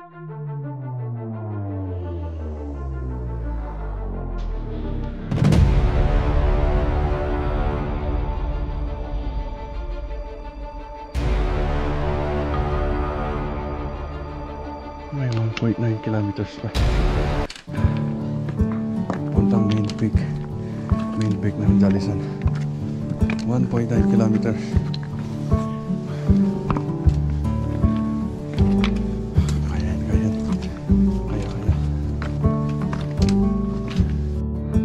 May 1.9 kilometers pa puntang main peak ng Jalisan. 1.9 kilometers. Kaya.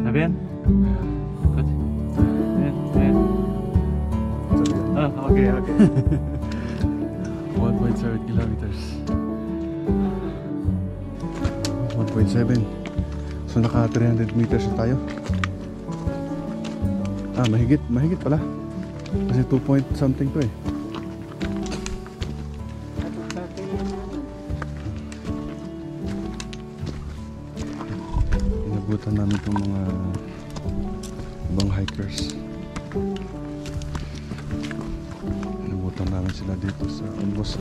Nabiyan? Good. Ayan. Oh, okay. 1.7 kilometers. 1.7. So naka 300 meters na tayo. Mahigit pala. Kasi 2 point something to eh. Inabutan namin itong mga ibang hikers. Inabutan namin sila dito sa almost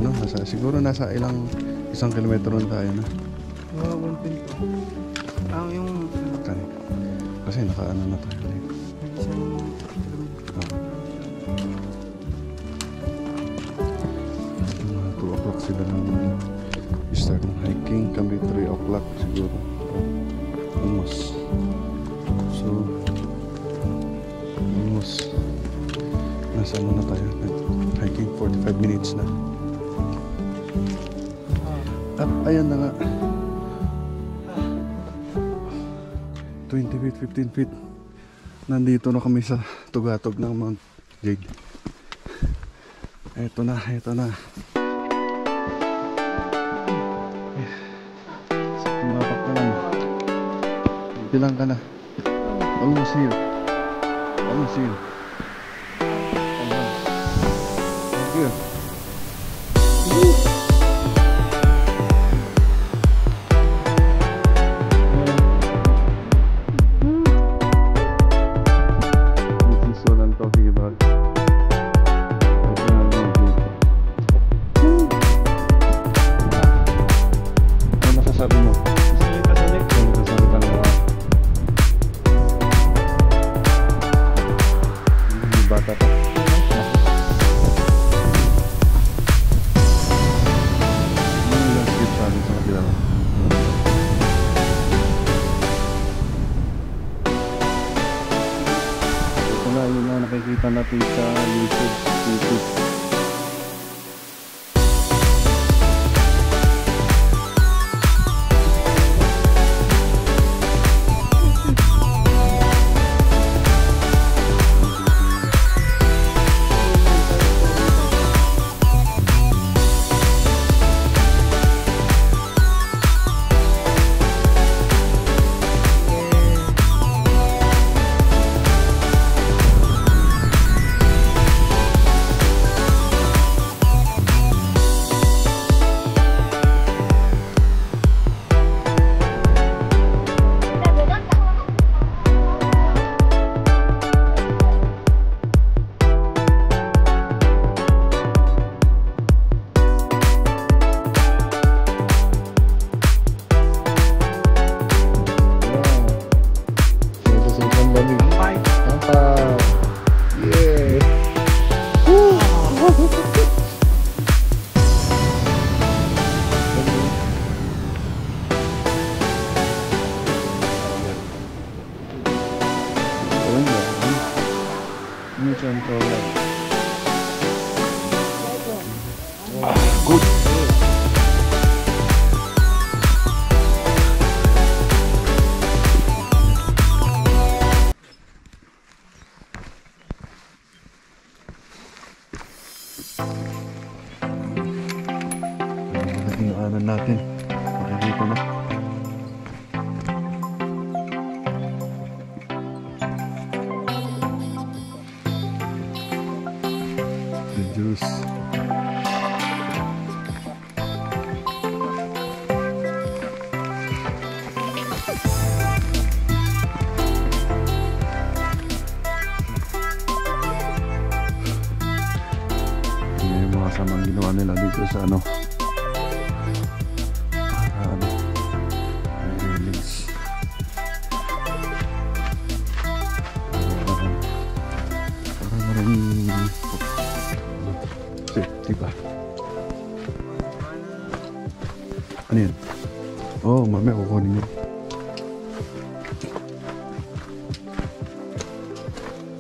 siguro nasa isang kilometro na tayo na. 1.2. Yung kasi nakaano na tayo dito. Mga 2 o'clock sila nang start ng hiking. Kami 3 o'clock siguro. Almost. So almost nasa ano na tayo, hiking 45 minutes na. At ayan na nga, 20 feet, 15 feet. Nandito na kami sa tugatog ng Mount Jade. Ito na. Tumapak ka lang. Bilang ka na. Almost here. Thank you. Yun na nakikita natin sa YouTube. Good. Pinaanan natin. Makikita na. The juice. Yung mga samang ginawa nila dito sa ano, Ano yan? Oh, mamaya kukunin nyo.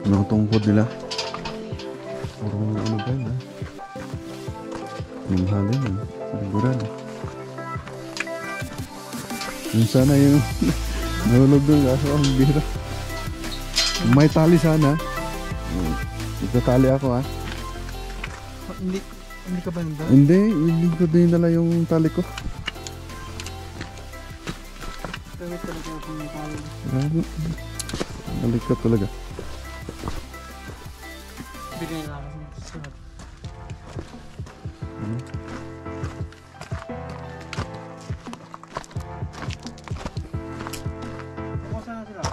Anong tungkod nila? Puro ano ba yun, ha? Yung halin, ha? Sigurado. Yung sana yung nahulog doon, kaso ang bira. May tali sana. Magtatali ako, ha? Hindi ka ba nandun? Hindi, hindi ko din nala yung tali ko. Tawid talaga ako ng tali. Balik ka talaga. Bigay na ako ng sulat. Saan na sila?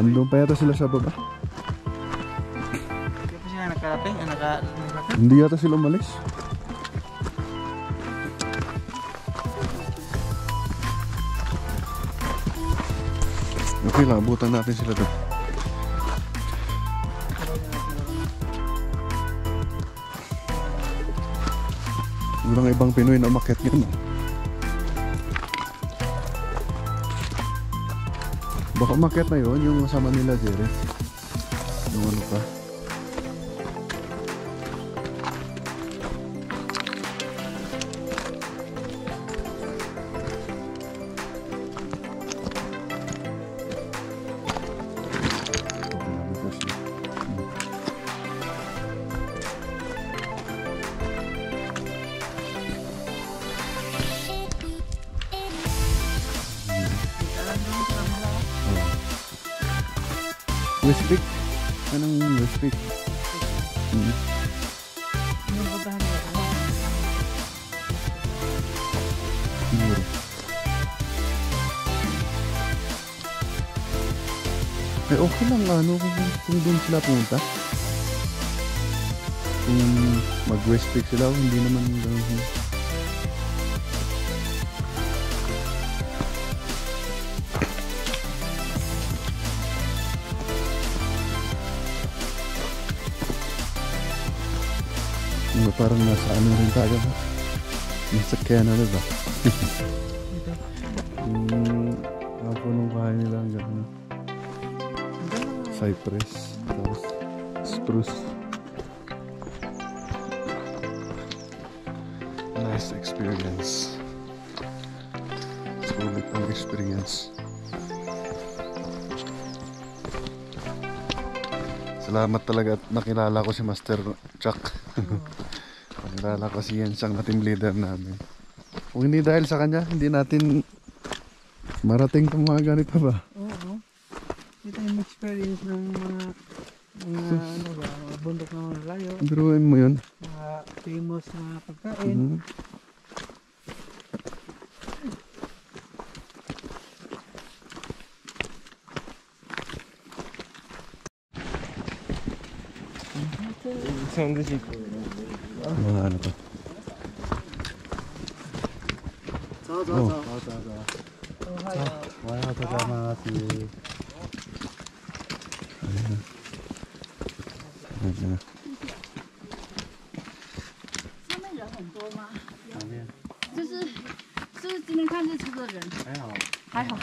Andun pa yata sila sa baba. Kaya pa sila nakarating? Nakarating? Hindi yata sila umalis. Okay lang, abutan natin sila doon. Walang ibang Pinoy na umakyat yun. Baka umakyat na yun, yung kasama nila Jerry. Yung ano pa. Westwick? Anong Westwick? Yung puntahan nila. Siguro. Eh okay lang ano kung doon sila punta. Kung mag Westwick sila, hindi naman ganun. Parang nasa ano rin tayo, ha? Nasa Canada ba? Ako nung kahay nila ang gano'n. Cypress, tapos spruce. Nice experience. Sulit ang experience. Salamat talaga at nakilala ko si Master Chuck. Nakilala ko si Jens, ang team leader namin. Kung hindi dahil sa kanya, hindi natin marating itong mga ganito ba? Oo. Ito yung experience ng mga ano ba, mga bundok na mga layo. Biruin mo yun. Mga famous na pagkain. Mga ano to? Oh. Ayan. 上面人很多吗？就是今天看日出的人。还好。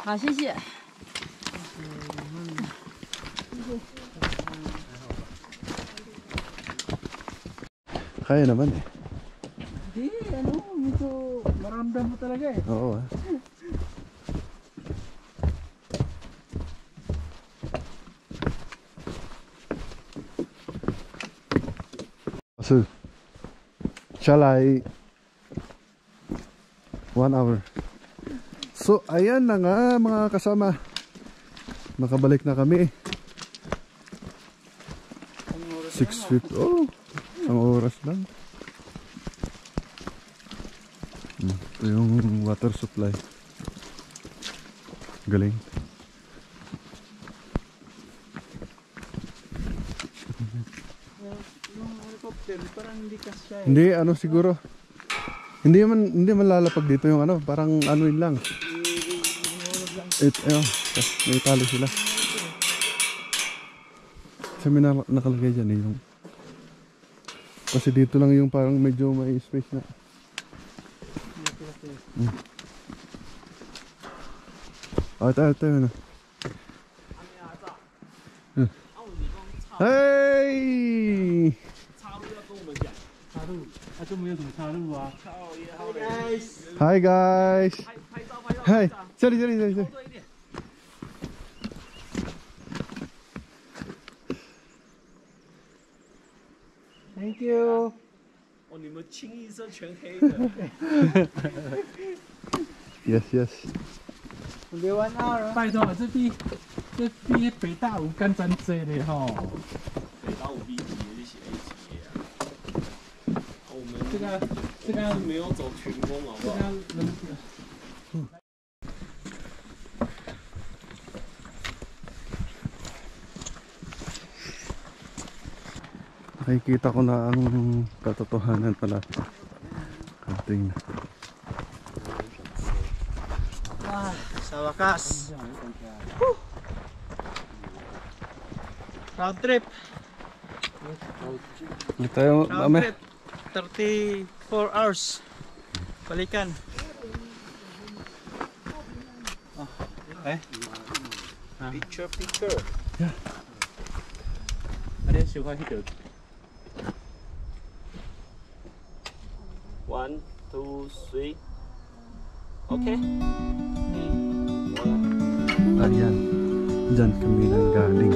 好，谢谢。 Kaya naman eh. Hindi, ano, medyo maramdam mo talaga eh. Oo ah. So, shall I 1 hour? So, ayan na nga mga kasama. Nakabalik na kami. 6:50. Oh, isang oras lang. Ito yung water supply. Galing. Yung helicopter, parang hindi kasya eh. Hindi, ano siguro. Hindi man lalapag dito yung ano, parang ano yun lang. May tali sila. Kasi may nakalagay dyan eh yung. Kasi dito lang yung parang medyo may space na. 哦，对呢。嗯。嘿。插入要跟我们讲。插入，那就没有怎么插入啊。Hi guys。拍照拍照。嗨，这里。多一点。Thank you。哦，你们清一色全黑的。Yes。别玩闹了。拜托，这比北大武干真多的吼。北大武 B 级的是 A 级的啊。我们这个没有走群风好不好？Nakikita ko na ang katotohanan pala. Kating na. Sa wakas. Round trip. Hindi tayo Round trip. 34 hours. Balikan. Oh, Picture. Yeah. Ada yang suka hidup. 1, 2, 3. Okay. Ayan. Diyan kami nang galing.